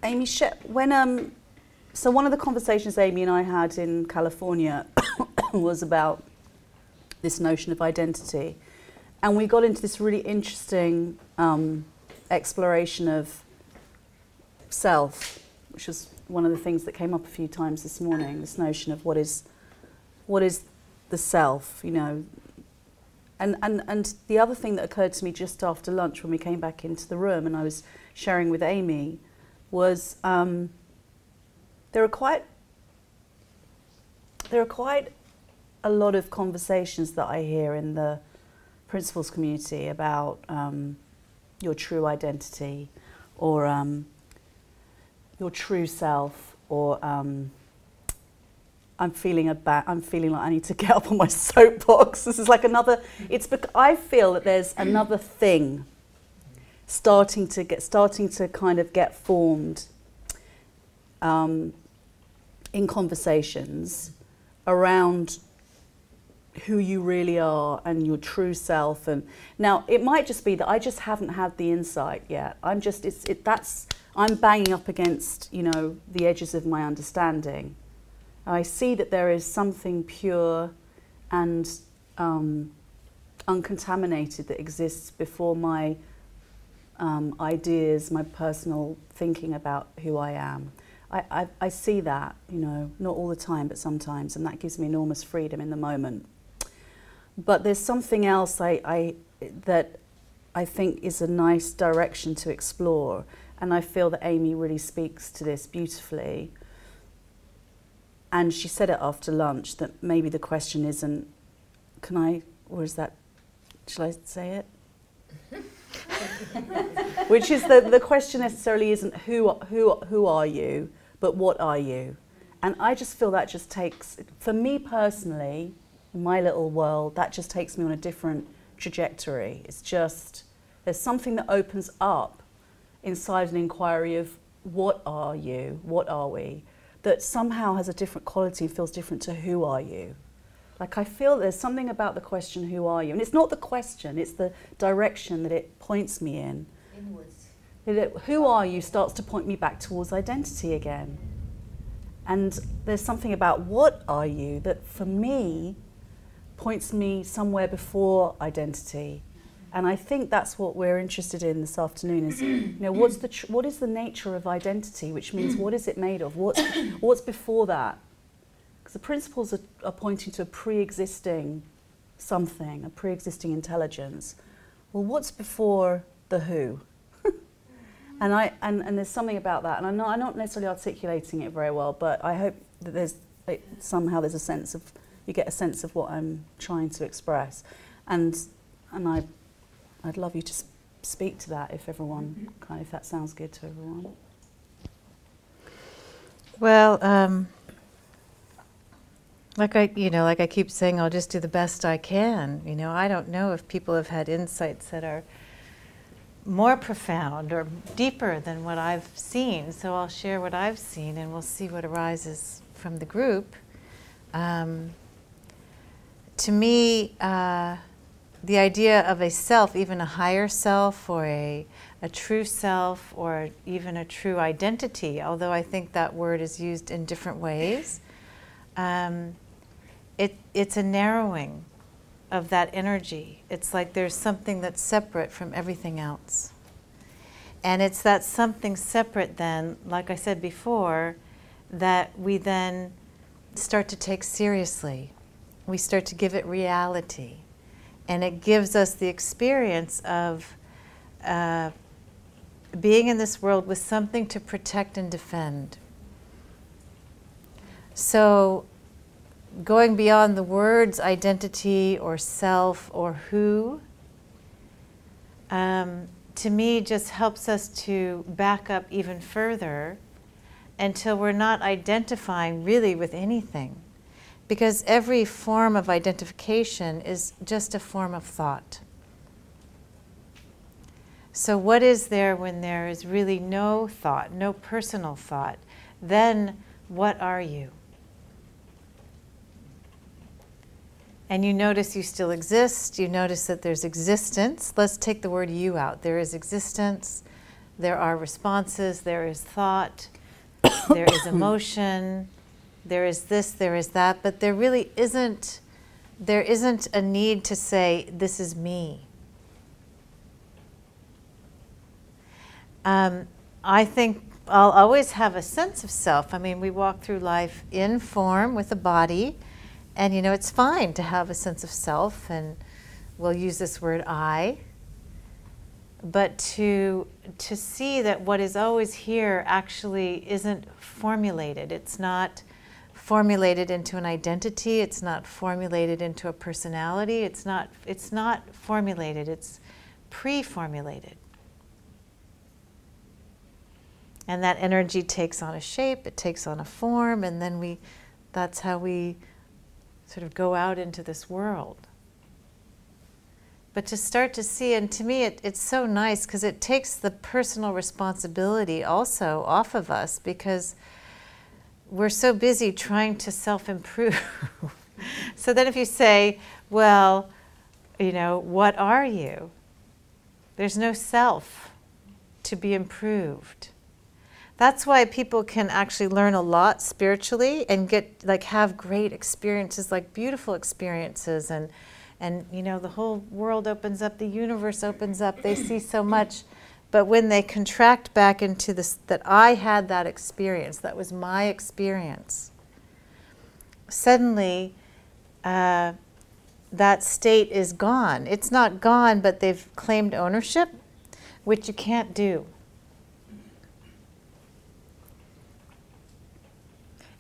Amy, when so one of the conversations Amy and I had in California was about this notion of identity, and we got into this really interesting exploration of self, which was one of the things that came up a few times this morning. This notion of what is the self, you know. And the other thing that occurred to me just after lunch when we came back into the room and I was sharing with Amy was there are quite a lot of conversations that I hear in the principles community about your true identity, or your true self, or I'm feeling like I need to get up on my soapbox. This is like another. I feel that there's another thing starting to kind of get formed in conversations around who you really are and your true self. And now it might just be that I just haven't had the insight yet. I'm banging up against, you know, the edges of my understanding. I see that there is something pure and uncontaminated that exists before my ideas, my personal thinking about who I am. I see that, you know, not all the time, but sometimes, and that gives me enormous freedom in the moment. But there's something else that I think is a nice direction to explore, and I feel that Amy really speaks to this beautifully. And she said it after lunch, that maybe the question isn't, shall I say it? Which is the question necessarily isn't who are you, but what are you? And I just feel that just takes, for me personally, in my little world, that just takes me on a different trajectory. It's just, there's something that opens up inside an inquiry of what are you, what are we, that somehow has a different quality, feels different to who are you. Like I feel there's something about the question, who are you? And it's not the question, it's the direction that it points me in. Inwards. Who are you starts to point me back towards identity again. And there's something about what are you that for me points me somewhere before identity. And I think that's what we're interested in this afternoon is, you know, what is the nature of identity, which means what is it made of? What's before that? Because the principles are pointing to a pre-existing something, a pre-existing intelligence. Well, what's before the who? and there's something about that, and I'm not necessarily articulating it very well, but I hope that somehow there's a sense of, you get a sense of what I'm trying to express, and I'd love you to speak to that if everyone if that sounds good to everyone. Well, like I keep saying, I'll just do the best I can. You know, I don't know if people have had insights that are more profound or deeper than what I've seen. So I'll share what I've seen, and we'll see what arises from the group. To me, the idea of a self, even a higher self, or a true self, or even a true identity, although I think that word is used in different ways, it's a narrowing of that energy. It's like there's something that's separate from everything else. And it's that something separate then, like I said before, that we then start to take seriously. We start to give it reality. And it gives us the experience of being in this world with something to protect and defend. So going beyond the words identity or self or who, to me just helps us to back up even further until we're not identifying really with anything. Because every form of identification is just a form of thought. So what is there when there is really no thought, no personal thought? Then what are you? And you notice you still exist. You notice that there's existence. Let's take the word you out. There is existence. There are responses, there is thought, there is emotion, there is this, there is that, but there really isn't, there isn't a need to say, this is me. I think I'll always have a sense of self. I mean, we walk through life in form with a body, and you know, it's fine to have a sense of self, and we'll use this word I. But to see that what is always here actually isn't formulated. It's not formulated into an identity. It's not formulated into a personality. It's not formulated. It's pre-formulated. And that energy takes on a shape, it takes on a form, and then that's how we sort of go out into this world. But to start to see, and to me it's so nice because it takes the personal responsibility also off of us, because we're so busy trying to self-improve. So then if you say, well, you know, what are you? There's no self to be improved. That's why people can actually learn a lot spiritually and get, like, have great experiences, like beautiful experiences, and you know, the whole world opens up, the universe opens up, they see so much. But when they contract back into this, that I had that experience, that was my experience, suddenly that state is gone. It's not gone, but they've claimed ownership, which you can't do.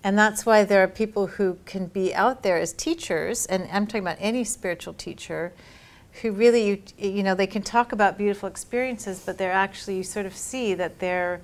And that's why there are people who can be out there as teachers, and I'm talking about any spiritual teacher, who really, you know, they can talk about beautiful experiences, but they're actually, you sort of see that they're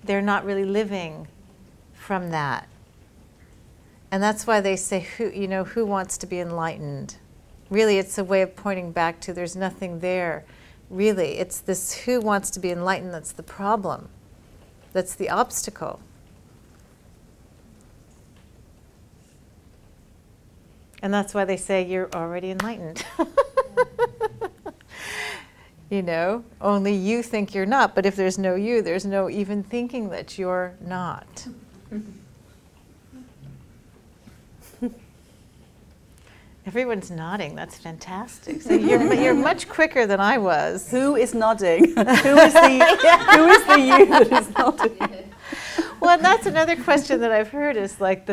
not really living from that. And that's why they say, who wants to be enlightened? Really, it's a way of pointing back to there's nothing there. Really, it's this who wants to be enlightened that's the problem. That's the obstacle. And that's why they say you're already enlightened. You know, only you think you're not, but if there's no you, there's no even thinking that you're not. Everyone's nodding. That's fantastic. So you're much quicker than I was. Who is nodding? Who is the you that is nodding? Well, and that's another question that I've heard is like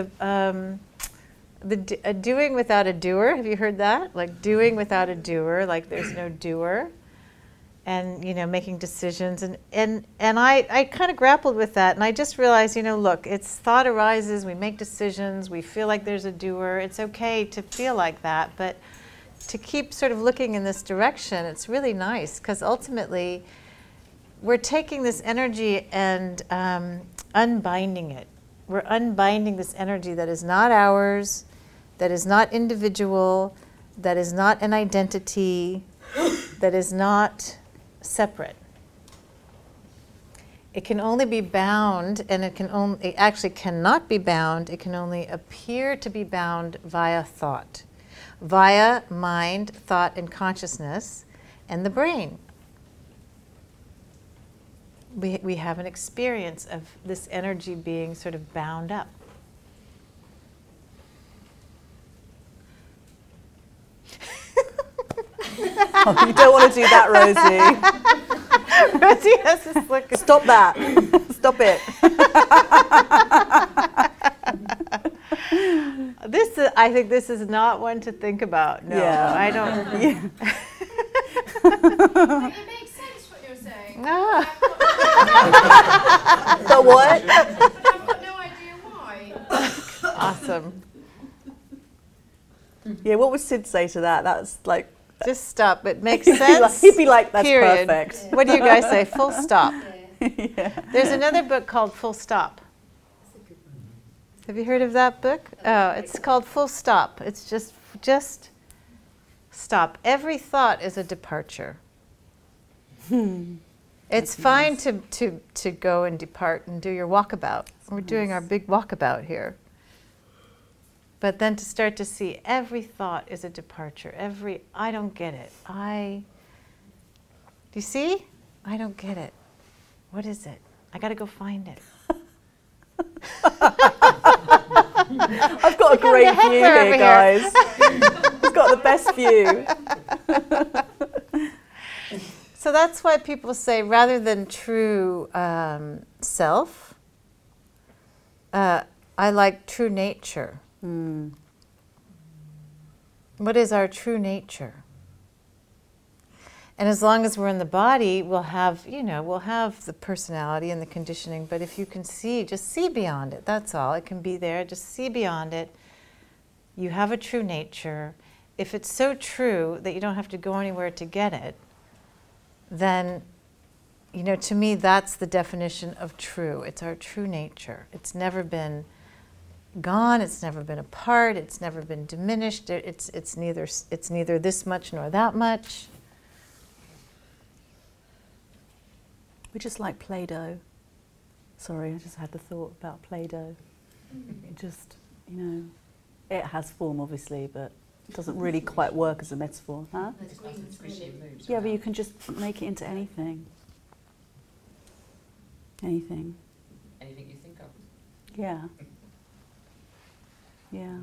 doing without a doer. Have you heard that? Like doing without a doer, like there's no doer. And, you know, making decisions. And I kind of grappled with that. And I just realized, you know, look, it's thought arises, we make decisions, we feel like there's a doer. It's okay to feel like that. But to keep sort of looking in this direction, it's really nice. Because ultimately, we're taking this energy and unbinding it. We're unbinding this energy that is not ours, that is not individual, that is not an identity, that is not separate. It can only be bound, and it actually cannot be bound. It can only appear to be bound via thought, via mind, thought, and consciousness, and the brain. We have an experience of this energy being sort of bound up. Oh, you don't want to do that, Rosie. Rosie has this look. Stop that. Stop it. I think this is not one to think about. No, yeah. I don't. Yeah. It makes sense what you're saying. Ah. But what? But I've got no idea why. Awesome. Yeah, what would Sid say to that? That's like... Just stop. It makes sense. He'd be like, that's period. perfect. What do you guys say? Full stop. Yeah. There's another book called Full Stop. Have you heard of that book? Oh, it's called Full Stop. It's just stop. Every thought is a departure. It's fine to go and depart and do your walkabout. We're doing our big walkabout here. But then to start to see every thought is a departure. I don't get it. Do you see? I don't get it. What is it? I got to go find it. I've got a great view here, guys. I've got the best view. So that's why people say, rather than true self, I like true nature. Mm. What is our true nature? And as long as we're in the body, we'll have, we'll have the personality and the conditioning. But if you can see, just see beyond it. That's all. It can be there. Just see beyond it. You have a true nature. If it's so true that you don't have to go anywhere to get it, then, to me, that's the definition of true. It's our true nature. It's never been gone. It's never been apart. It's never been diminished. It's neither this much nor that much. We just like Play-Doh. Sorry, I just had the thought about Play-Doh. It just, it has form obviously, but it doesn't really quite work as a metaphor, huh? Yeah, but you can just make it into anything. Anything. Anything you think of. Yeah. Yeah.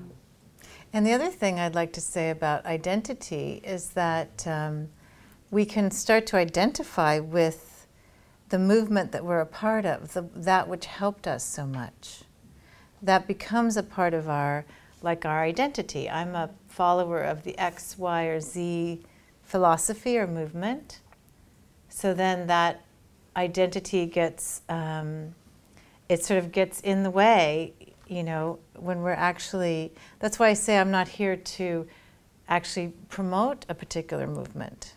And the other thing I'd like to say about identity is that we can start to identify with the movement that we're a part of, that which helped us so much. That becomes a part of our identity. I'm a follower of the X, Y, or Z philosophy or movement. So then that identity gets, it sort of gets in the way, when we're actually, that's why I say I'm not here to actually promote a particular movement.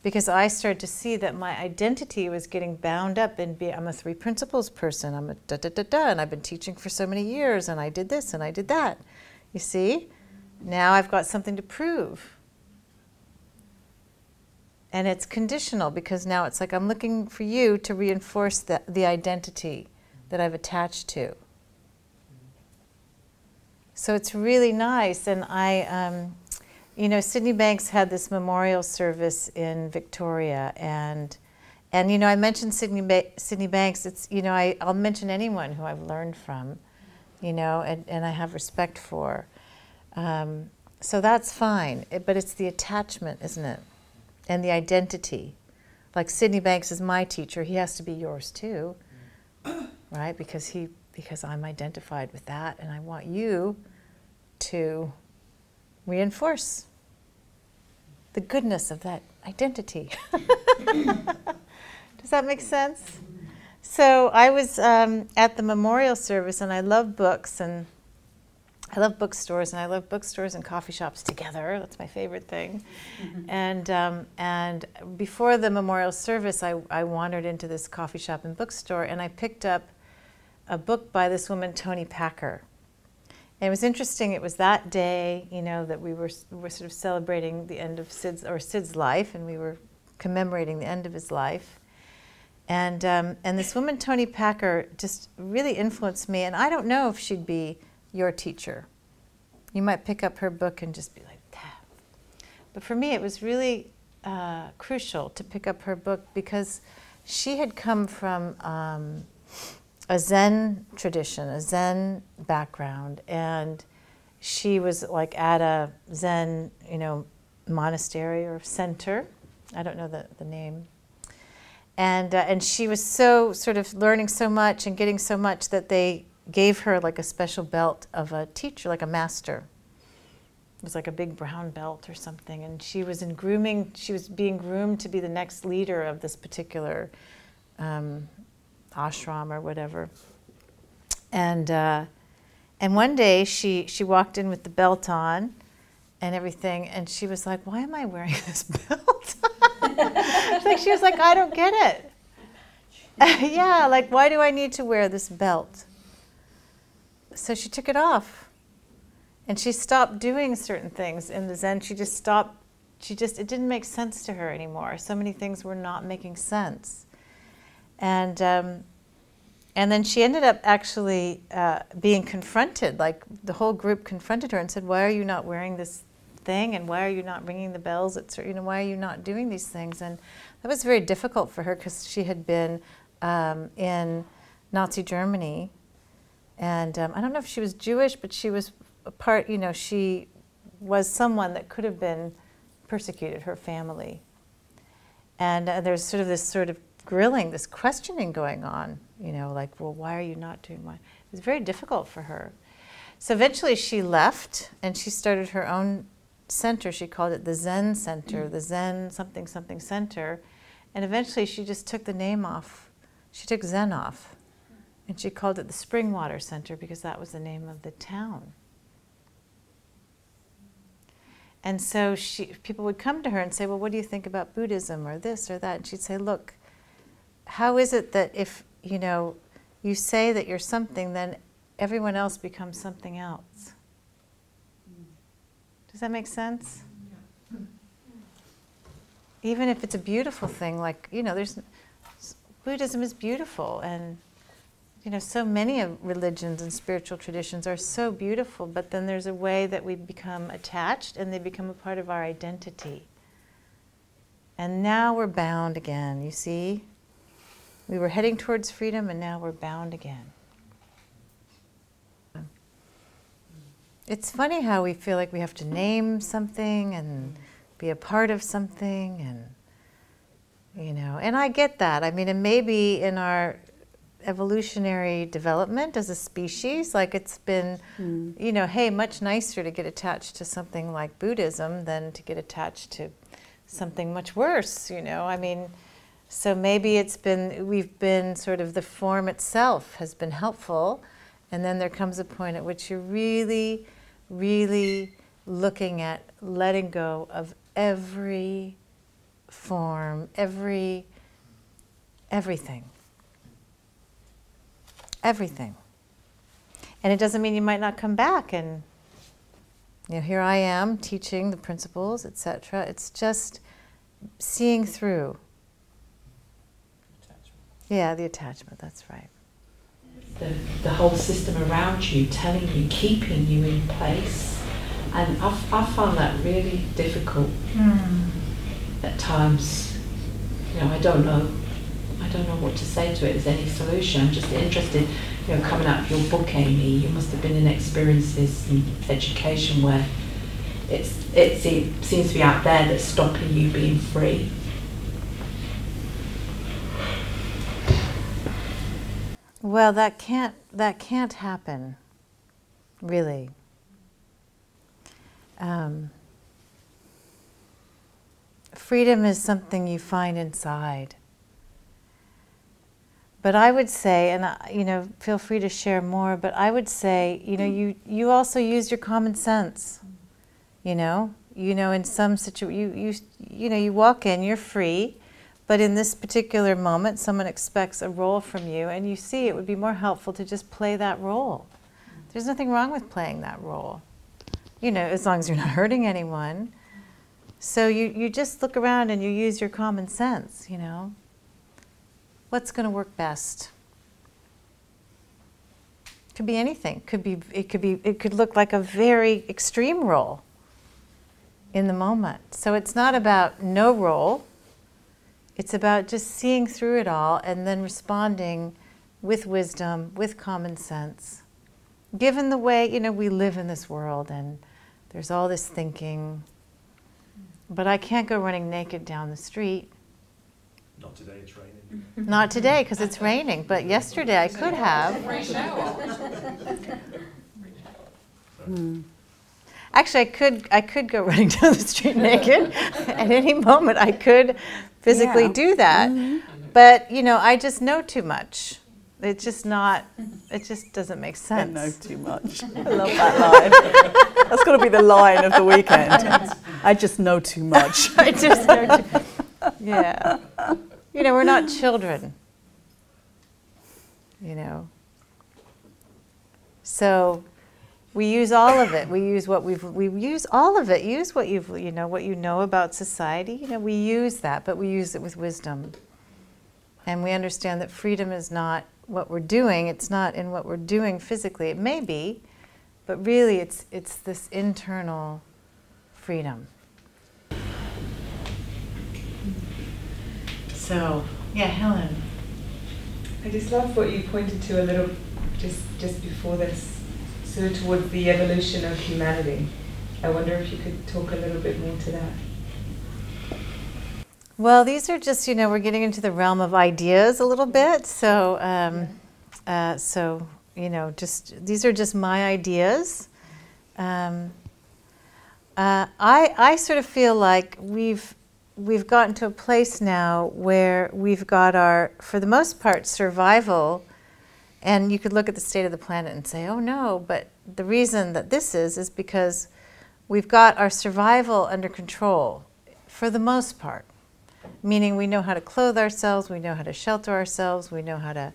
Because I started to see that my identity was getting bound up in I'm a three principles person, I'm a da-da-da-da, and I've been teaching for so many years, and I did this and I did that. You see? Now I've got something to prove. And it's conditional, because now it's like I'm looking for you to reinforce the identity that I've attached to. So it's really nice, and Sydney Banks had this memorial service in Victoria, and I mentioned Sydney Banks. It's I'll mention anyone who I've learned from, and I have respect for. So that's fine, but it's the attachment, isn't it? And the identity. Like Sydney Banks is my teacher, he has to be yours too, right? Because I'm identified with that, and I want you to reinforce the goodness of that identity. Does that make sense? So I was at the memorial service, and I love books, and I love bookstores, and I love bookstores and coffee shops together. That's my favorite thing. Mm-hmm. And before the memorial service, I wandered into this coffee shop and bookstore, and I picked up a book by this woman, Toni Packer. And it was interesting. It was that day, that we were sort of celebrating the end of Sid's life, and we were commemorating the end of his life. And this woman, Toni Packer, just really influenced me. And I don't know if she'd be your teacher. You might pick up her book and just be like, that. But for me, it was really crucial to pick up her book, because she had come from a Zen tradition, a Zen background, and she was like at a Zen, monastery or center. I don't know the name. And she was so sort of learning so much and getting so much that they gave her like a special belt of a teacher, like a master. It was like a big brown belt or something, and she was being groomed to be the next leader of this particular ashram or whatever. And one day she walked in with the belt on and everything, and she was like, why am I wearing this belt? She was like, I don't get it. Yeah, like, why do I need to wear this belt? So she took it off, and she stopped doing certain things in the Zen. She just stopped. It didn't make sense to her anymore. So many things were not making sense. And then she ended up actually being confronted, like the whole group confronted her and said, why are you not wearing this thing? And why are you not ringing the bells? Why are you not doing these things? And that was very difficult for her, because she had been in Nazi Germany. And I don't know if she was Jewish, but she was a part, you know, she was someone that could have been persecuted, her family. And there's sort of this sort of grilling, this questioning going on, you know, like, well, why are you not doing what? It was very difficult for her. So eventually she left and she started her own center. She called it the Zen Center, the Zen something something center. And eventually she just took the name off. She took Zen off. And she called it the Springwater Center because that was the name of the town. And so people would come to her and say, well, what do you think about Buddhism or this or that? And she'd say, look, how is it that if, you know, you say that you're something, then everyone else becomes something else? Does that make sense? Yeah. Even if it's a beautiful thing, like, you know, Buddhism is beautiful, and, you know, so many of religions and spiritual traditions are so beautiful, but then there's a way that we become attached and they become a part of our identity. And now we're bound again, you see? We were heading towards freedom and now we're bound again. It's funny how we feel like we have to name something and be a part of something, and, you know, and I get that. I mean, and maybe in our evolutionary development as a species, like it's been, you know, hey, much nicer to get attached to something like Buddhism than to get attached to something much worse, you know. I mean, so maybe we've been sort of, the form itself has been helpful, and then there comes a point at which you're really, really looking at letting go of every form, everything. Everything. And it doesn't mean you might not come back and, you know, here I am teaching the principles, etc. It's just seeing through. Attachment. Yeah, the attachment, that's right. The whole system around you telling you, keeping you in place. And I found that really difficult at times. You know, I don't know what to say to it as any solution. I'm just interested, you know, coming out of your book, Amy, you must have been in experiences in education where it seems to be out there that's stopping you being free. Well, that can't happen, really. Freedom is something you find inside. But I would say, and you know, feel free to share more, but I would say, you know, you also use your common sense. You know, in some situation, you know, you walk in, you're free, but in this particular moment, someone expects a role from you, and you see it would be more helpful to just play that role. There's nothing wrong with playing that role, you know, as long as you're not hurting anyone. So you just look around and you use your common sense, you know. What's going to work best? Could be anything. It could look like a very extreme role in the moment. So it's not about no role. It's about just seeing through it all and then responding with wisdom, with common sense. Given the way, you know, we live in this world and there's all this thinking, but I can't go running naked down the street. Not today, it's raining. Not today, because it's raining, but yesterday I could have. Actually, I could go running down the street naked. At any moment, I could physically do that. But, you know, I just know too much. It's just not, it just doesn't make sense. I know too much. I love that line. That's got to be the line of the weekend. I just know too much. I just know too much. Yeah. You know, we're not children. You know. So we use all of it. We use what we use all of it. Use what what you know about society. You know, we use that, but we use it with wisdom. And we understand that freedom is not what we're doing. It's not in what we're doing physically. It may be, but really it's this internal freedom. So, yeah, Helen. I just love what you pointed to a little just before this, sort of towards the evolution of humanity. I wonder if you could talk a little bit more to that. Well, these are just, we're getting into the realm of ideas a little bit. So, these are just my ideas. I sort of feel like we've gotten to a place now where we've got our, for the most part, survival. And you could look at the state of the planet and say, oh no, but the reason that this is because we've got our survival under control for the most part. Meaning we know how to clothe ourselves, we know how to shelter ourselves, we know how to,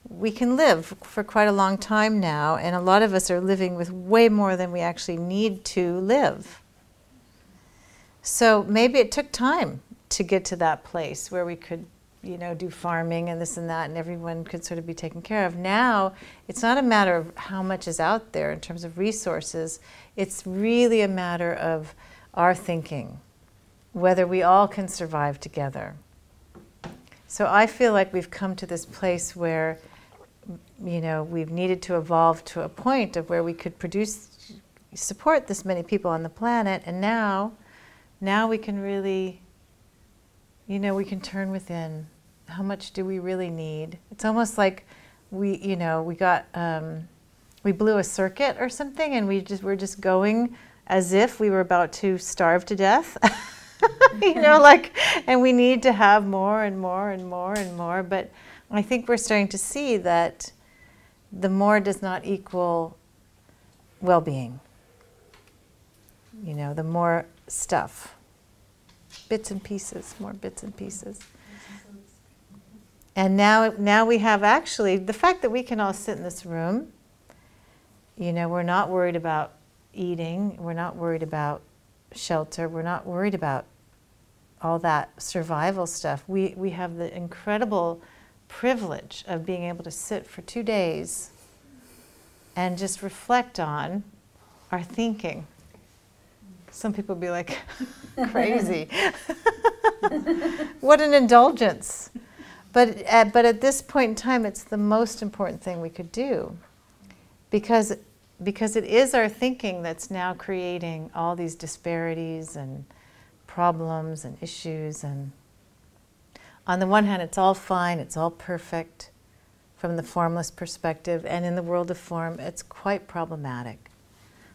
we can live for quite a long time now, and a lot of us are living with way more than we actually need to live. So maybe it took time to get to that place where we could, do farming and this and that, and everyone could sort of be taken care of. Now, it's not a matter of how much is out there in terms of resources. It's really a matter of our thinking, whether we all can survive together. So I feel like we've come to this place where, we've needed to evolve to a point of where we could support this many people on the planet, and now we can really, we can turn within. How much do we really need? It's almost like we blew a circuit or something, and we're just going as if we were about to starve to death. And we need to have more and more and more and more. But I think we're starting to see that the more does not equal well-being. The more stuff. Bits and pieces, more bits and pieces. And now we have actually, the fact that we can all sit in this room, we're not worried about eating, we're not worried about shelter, we're not worried about all that survival stuff. We have the incredible privilege of being able to sit for 2 days and just reflect on our thinking. Some people be like, crazy. What an indulgence. But at this point in time, it's the most important thing we could do, because it is our thinking that's now creating all these disparities and problems and issues. And on the one hand, it's all fine, it's all perfect from the formless perspective, and in the world of form, it's quite problematic.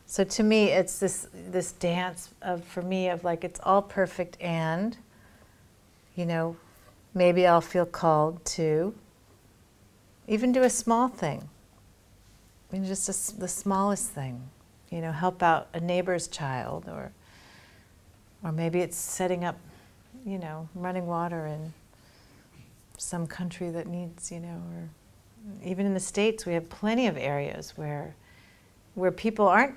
So to me, it's this dance for me of like, it's all perfect, and maybe I'll feel called to even do a small thing. Just the smallest thing. Help out a neighbor's child, or maybe it's setting up, running water in some country that needs, or even in the States, we have plenty of areas where people aren't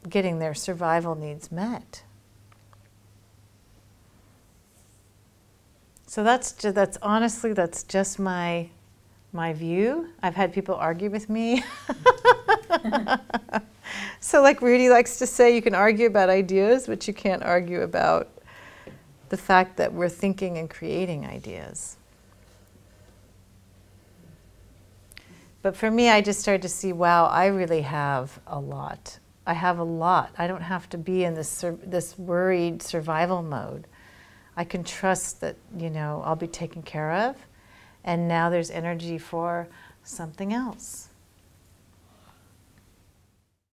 getting their survival needs met. So that's honestly, that's just my view. I've had people argue with me. So like Rudy likes to say, you can argue about ideas, but you can't argue about the fact that we're thinking and creating ideas. But for me, I just started to see, wow, I really have a lot. I have a lot. I don't have to be in this worried survival mode. I can trust that, I'll be taken care of, and now there's energy for something else.